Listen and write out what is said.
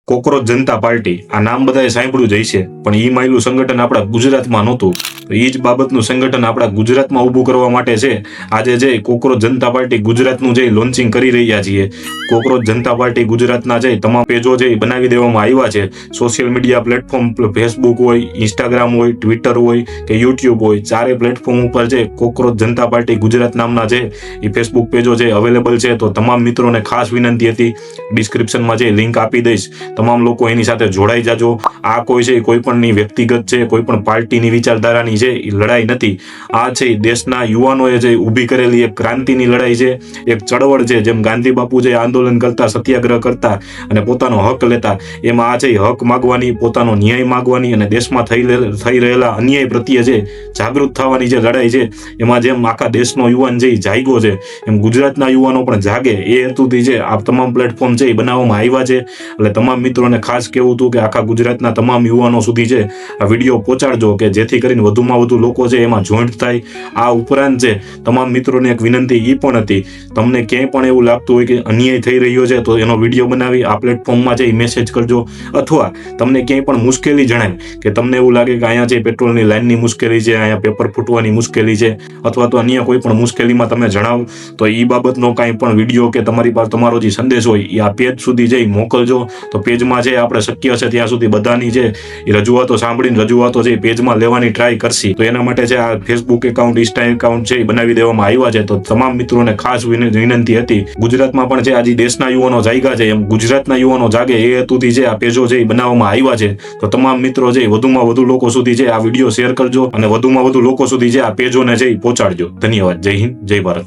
Cockroach જનતા party આ નામ બધાએ સાંભળ્યું જ હશે, પણ ઈ માયલું સંગઠન આપણા ગુજરાતમાં નહોતું. તો એ જ બાબતનું સંગઠન આપણા ગુજરાતમાં ઊભું કરવા માટે છે આજે જે કોકરોચ જનતા પાર્ટી ગુજરાતનું જે લોન્ચિંગ કરી રહ્યા છીએ. કોકરોચ જનતા પાર્ટી ગુજરાતના જે તમામ પેજો જે બનાવી દેવામાં આવ્યા છે, સોશિયલ મીડિયા પ્લેટફોર્મ ફેસબુક હોય, ઇન્સ્ટાગ્રામ હોય, ટ્વિટર હોય કે યુટ્યુબ હોય, ચારે પ્લેટફોર્મ ઉપર જે કોકરોચ જનતા પાર્ટી ગુજરાત નામના જે એ ફેસબુક પેજો જે અવેલેબલ છે. તો તમામ મિત્રોને ખાસ વિનંતી હતી, ડિસ્ક્રિપ્શનમાં જે લિંક આપી દઈશ, તમામ લોકો એની સાથે જોડાઈ જાજો. આ કોઈ છે કોઈ પણની વ્યક્તિગત છે, કોઈ પણ પાર્ટીની વિચારધારાની છે એ લડાઈ નથી. આ છે દેશના યુવાનોએ જે ઊભી કરેલી એક ક્રાંતિની લડાઈ છે, એક ચળવળ છે. જેમ ગાંધી બાપુ જે આંદોલન કરતા, સત્યાગ્રહ કરતા અને પોતાનો હક લેતા, એમાં આ છે હક માગવાની, પોતાનો ન્યાય માગવાની અને દેશમાં થઈ રહેલા અન્યાય પ્રત્યે જે જાગૃત થવાની જે લડાઈ છે, એમાં જેમ આખા દેશનો યુવાન જે જાગ્યો છે, એમ ગુજરાતના યુવાનો પણ જાગે એ હેતુથી છે આ તમામ પ્લેટફોર્મ છે એ બનાવવામાં આવ્યા છે. એટલે તમામ મિત્રોને ખાસ કહેવું હતું કે આખા ગુજરાતના તમામ યુવાનો સુધી છે આ વિડીયો પહોંચાડજો, કે જેથી કરીને વધુમાં વધુ લોકો છે એમાં જોઈન્ટ થાય. આ ઉપરાંત છે તમામ મિત્રોને એક વિનંતી એ પણ હતી, તમને ક્યાંય પણ એવું લાગતું હોય કે અન્યાય થઈ રહ્યો છે તો એનો વિડીયો બનાવી આ પ્લેટફોર્મમાં છે એ મેસેજ કરજો. અથવા તમને ક્યાંય પણ મુશ્કેલી જણાય, કે તમને એવું લાગે કે અહીંયા છે પેટ્રોલની લાઈનની મુશ્કેલી છે, અહીંયા પેપર ફૂટવાની મુશ્કેલી છે, અથવા તો અન્ય કોઈ પણ મુશ્કેલીમાં તમે જણાવો, તો એ બાબતનો કાંઈ પણ વિડીયો કે તમારી પાસે તમારો જે સંદેશ હોય એ આ પેજ સુધી જઈ મોકલજો. તો પેજમાં છે આપણે શક્ય છે ત્યાં સુધી બધાની છે એ રજૂઆતો સાંભળીને રજૂઆતો છે પેજમાં લેવાની ટ્રાય કરશી. તો એના માટે છે આ ફેસબુક એકાઉન્ટ, ઇન્સ્ટા એકાઉન્ટ છે એ બનાવી દેવામાં આવ્યા છે. તો તમામ મિત્રોને ખાસ વિનંતી હતી, ગુજરાતમાં પણ છે આજે દેશના યુવાનો જાગ્યા છે, એમ ગુજરાતના યુવાનો જાગે એ હેતુથી છે આ પેજો છે એ બનાવવામાં આવ્યા છે. તો તમામ મિત્રો છે વધુમાં વધુ લોકો સુધી છે આ વિડીયો શેર કરજો અને વધુમાં વધુ લોકો સુધી છે આ પેજોને છે એ પહોંચાડજો. ધન્યવાદ. જય હિન્દ, જય ભારત.